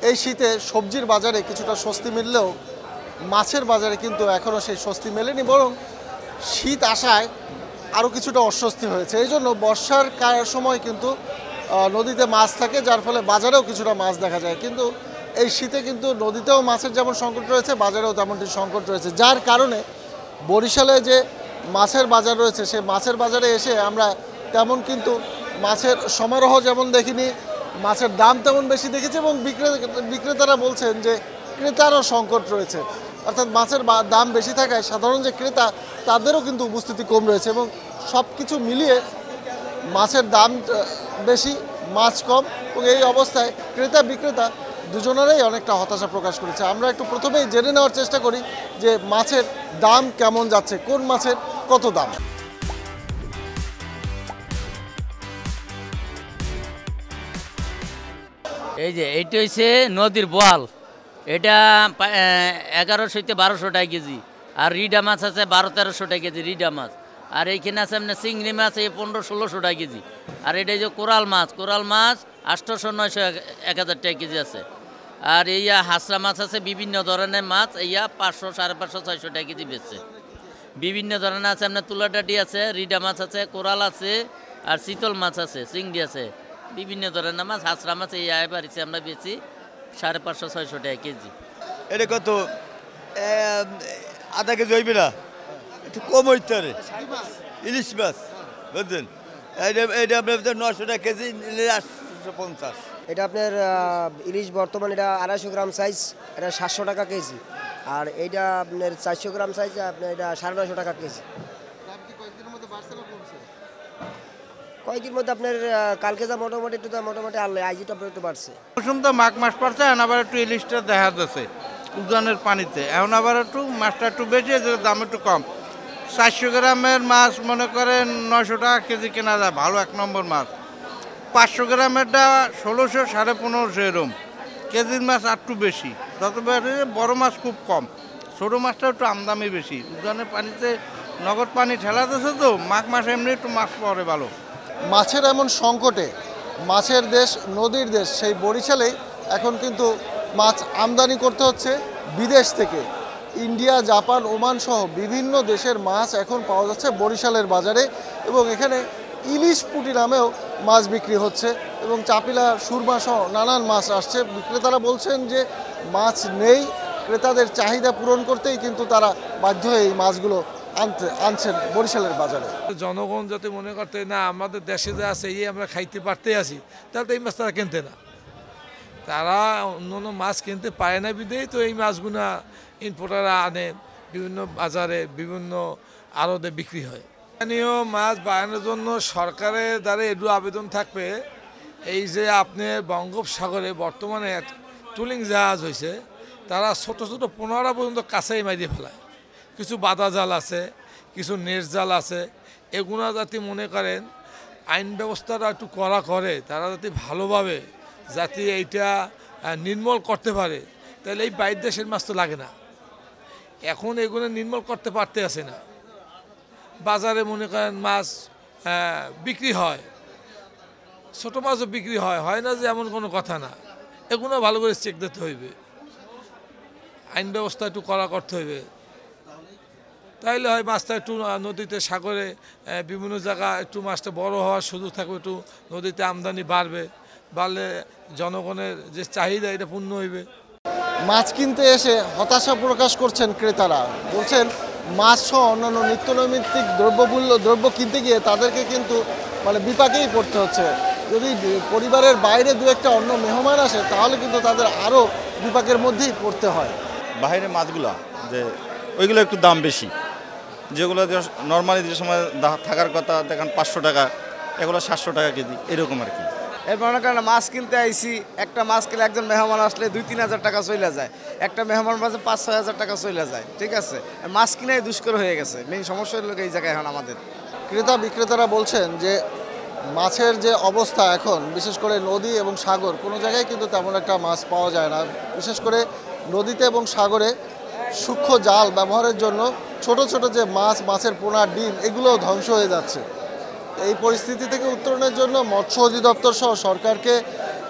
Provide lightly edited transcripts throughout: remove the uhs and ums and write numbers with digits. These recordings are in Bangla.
এই শীতে সবজির বাজারে কিছুটা স্বস্তি মিললেও মাছের বাজারে কিন্তু এখনও সেই স্বস্তি মেলেনি, বরং শীত আসায় আরও কিছুটা অস্বস্তি হয়েছে। এই জন্য বর্ষার সময় কিন্তু নদীতে মাছ থাকে, যার ফলে বাজারেও কিছুটা মাছ দেখা যায়। কিন্তু এই শীতে কিন্তু নদীতেও মাছের যেমন সংকট রয়েছে, বাজারেও তেমনটি সংকট রয়েছে, যার কারণে বরিশালে যে মাছের বাজার রয়েছে সেই মাছের বাজারে এসে আমরা তেমন কিন্তু মাছের সমারোহ যেমন দেখিনি, মাছের দাম তেমন বেশি দেখেছি, এবং বিক্রেতারা বলছেন যে ক্রেতারও সংকট রয়েছে। অর্থাৎ মাছের দাম বেশি থাকায় সাধারণ যে ক্রেতা তাদেরও কিন্তু উপস্থিতি কম রয়েছে, এবং সব কিছু মিলিয়ে মাছের দাম বেশি, মাছ কম, এবং এই অবস্থায় ক্রেতা বিক্রেতা দুজনেরই অনেকটা হতাশা প্রকাশ করেছে। আমরা একটু প্রথমেই জেনে নেওয়ার চেষ্টা করি যে মাছের দাম কেমন যাচ্ছে, কোন মাছের কত দাম। এই যে এইটা হচ্ছে নদীর বোয়াল, এটা 1100 থেকে 1200 টাকা কেজি। আর রিডা মাছ আছে 1200-1300 টাকা কেজি রিডা মাছ। আর এইখানে আছে আপনার চিংড়ি মাছ, এই 1500-1600 টাকা কেজি। আর এটা যে কোরাল মাছ 800-900-1000 টাকা কেজি আছে। আর এইয়া হাঁসরা মাছ আছে, বিভিন্ন ধরনের মাছ, এইয়া 500, 550, 600 টাকা কেজি বেচছে। বিভিন্ন ধরনের আছে আপনার তুলাডাটি আছে, রিডা মাছ আছে, কোরাল আছে, আর চিতল মাছ আছে, চিংড়ি আছে, বিভিন্ন ধরনের মাছ। হাঁসরা মাছ এই বাড়িতে আমরা বেচি 550-600 টাকা কেজি। এটা কত আধা কেজি হইবে না, একটু কম হইতে পারে। ইলিশ মাছ বুঝছেন, এটা আপনার 900 টাকা কেজি, 850। এটা আপনার ইলিশ বর্তমান এটা 250 গ্রাম সাইজ, এটা 700 টাকা কেজি। আর এইটা আপনার 400 গ্রাম সাইজ, আপনার এটা 950 টাকা কেজি। কয়েকদিন মধ্যে আপনার কালকে যা মোটামুটি আনলে আইজিটা একটু বাড়ছে। মৌসুম তো মাঘ মাস পড়ছে, এখন আবার একটু ইলিশটা দেখা যাচ্ছে উজানের পানিতে। এখন আবার একটু মাছটা একটু বেশি, দাম একটু কম। 400 গ্রামের মাছ মনে করেন 900 টাকা কেজি কেনা যায়, ভালো 1 নম্বর মাছ। 500 গ্রামেরটা 1600, 1550 এরম। কেজির মাছ একটু বেশি, যত বড় মাছ খুব কম, ছোটো মাছটা একটু আমদামি বেশি। উজানের পানিতে নগদ পানি ঠেলা দিচ্ছে তো, মাঘ মাসে এমনি একটু মাছ পড়ে ভালো। মাছের এমন সংকটে, মাছের দেশ, নদীর দেশ সেই বরিশালেই এখন কিন্তু মাছ আমদানি করতে হচ্ছে বিদেশ থেকে। ইন্ডিয়া, জাপান, ওমান সহ বিভিন্ন দেশের মাছ এখন পাওয়া যাচ্ছে বরিশালের বাজারে, এবং এখানে ইলিশ পুঁটি নামেও মাছ বিক্রি হচ্ছে, এবং চাপিলা, সুরমা সহ নানান মাছ আসছে। বিক্রেতারা বলছেন যে মাছ নেই, ক্রেতাদের চাহিদা পূরণ করতেই কিন্তু তারা বাধ্য হয়ে এই মাছগুলো আনছেন বরিশালের বাজারে। জনগণ যাতে মনে করতে না আমাদের দেশে যা আছে এই আমরা খাইতে পারতে আছি, তাহলে তো এই মাছ তারা কিনতে না। তারা অন্য মাছ কিনতে পারে না বিধেই তো এই মাছগুলা ইম্পোর্টাররা আনে, বিভিন্ন বাজারে বিভিন্ন আড়তে বিক্রি হয়। স্থানীয় মাছ বাড়ানোর জন্য সরকারের দ্বারা একটু আবেদন থাকবে, এই যে আপনি বঙ্গোপসাগরে বর্তমানে টুলিং জাহাজ হয়েছে, তারা ছোট ছোট 15টা পর্যন্ত কাছেই মারিয়ে ফেলায়। কিছু বাধা জাল আছে, কিছু নেট জাল আছে, এগুলো যাতে মনে করেন আইন ব্যবস্থাটা একটু কড়া করে, তারা যাতে ভালোভাবে যাতে এইটা নির্মূল করতে পারে, তাহলে এই বাইরের দেশের মাছ তো লাগে না। এখন এগুলো নির্মূল করতে পারতে আসে না। বাজারে মনে করেন মাছ বিক্রি হয়, ছোটো মাছও বিক্রি হয় না যে এমন কোনো কথা না। এগুলো ভালো করে চেক দিতে হইবে, আইন ব্যবস্থা একটু কড়া করতে হইবে, তাইলে হয় মাছটা একটু নদীতে, সাগরে, বিভিন্ন জায়গা একটু মাছটা বড় হওয়ার সুযোগ থাকবে, একটু নদীতে আমদানি বাড়লে জনগণের যে চাহিদা এটা পূর্ণ হইবে। মাছ কিনতে এসে হতাশা প্রকাশ করছেন ক্রেতারা, বলছেন মাছ সহ অন্যান্য নিত্যনৈমিত্তিক দ্রব্য কিনতে গিয়ে তাদেরকে কিন্তু বিপাকেই পড়তে হচ্ছে। যদি পরিবারের বাইরে দু একটা অন্য মেহমান আসে তাহলে কিন্তু তাদের আরও বিপাকের মধ্যেই পড়তে হয়। বাইরের মাছগুলো যে ওইগুলো একটু দাম বেশি, যেগুলো নর্মালি যে সময় থাকার কথা দেখেন 500 টাকা, এগুলো 700 টাকা কেজি এরকম আর কি। এর মনে করেন মাছ কিনতে আইসি, একটা মাছ কিনলে একজন মেহমান আসলে 2-3 হাজার টাকা চলে যায়, একটা মেহমান মাঝে 5-6 হাজার টাকা চলে যায়। ঠিক আছে, মাছ কিনাই দুষ্কর হয়ে গেছে, মেইন সমস্যা হলো এই জায়গায় এখন আমাদের। ক্রেতা বিক্রেতারা বলছেন যে মাছের যে অবস্থা এখন, বিশেষ করে নদী এবং সাগর, কোনো জায়গায় কিন্তু তেমন একটা মাছ পাওয়া যায় না। বিশেষ করে নদীতে এবং সাগরে সূক্ষ্ম জাল ব্যবহারের জন্য ছোট ছোট যে মাছের পোনা, ডিম, এগুলোও ধ্বংস হয়ে যাচ্ছে। এই পরিস্থিতি থেকে উত্তরণের জন্য মৎস্য অধিদপ্তর সহ সরকারকে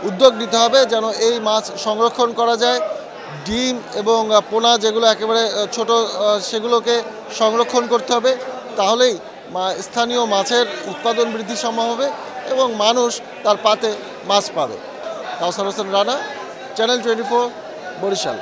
উদ্যোগ নিতে হবে যেন এই মাছ সংরক্ষণ করা যায়। ডিম এবং পোনা যেগুলো একেবারে ছোট সেগুলোকে সংরক্ষণ করতে হবে, তাহলেই স্থানীয় মাছের উৎপাদন বৃদ্ধি সম্ভব হবে এবং মানুষ তার পাতে মাছ পাবে। কাউসার হোসেন রানা, চ্যানেল 24, বরিশাল।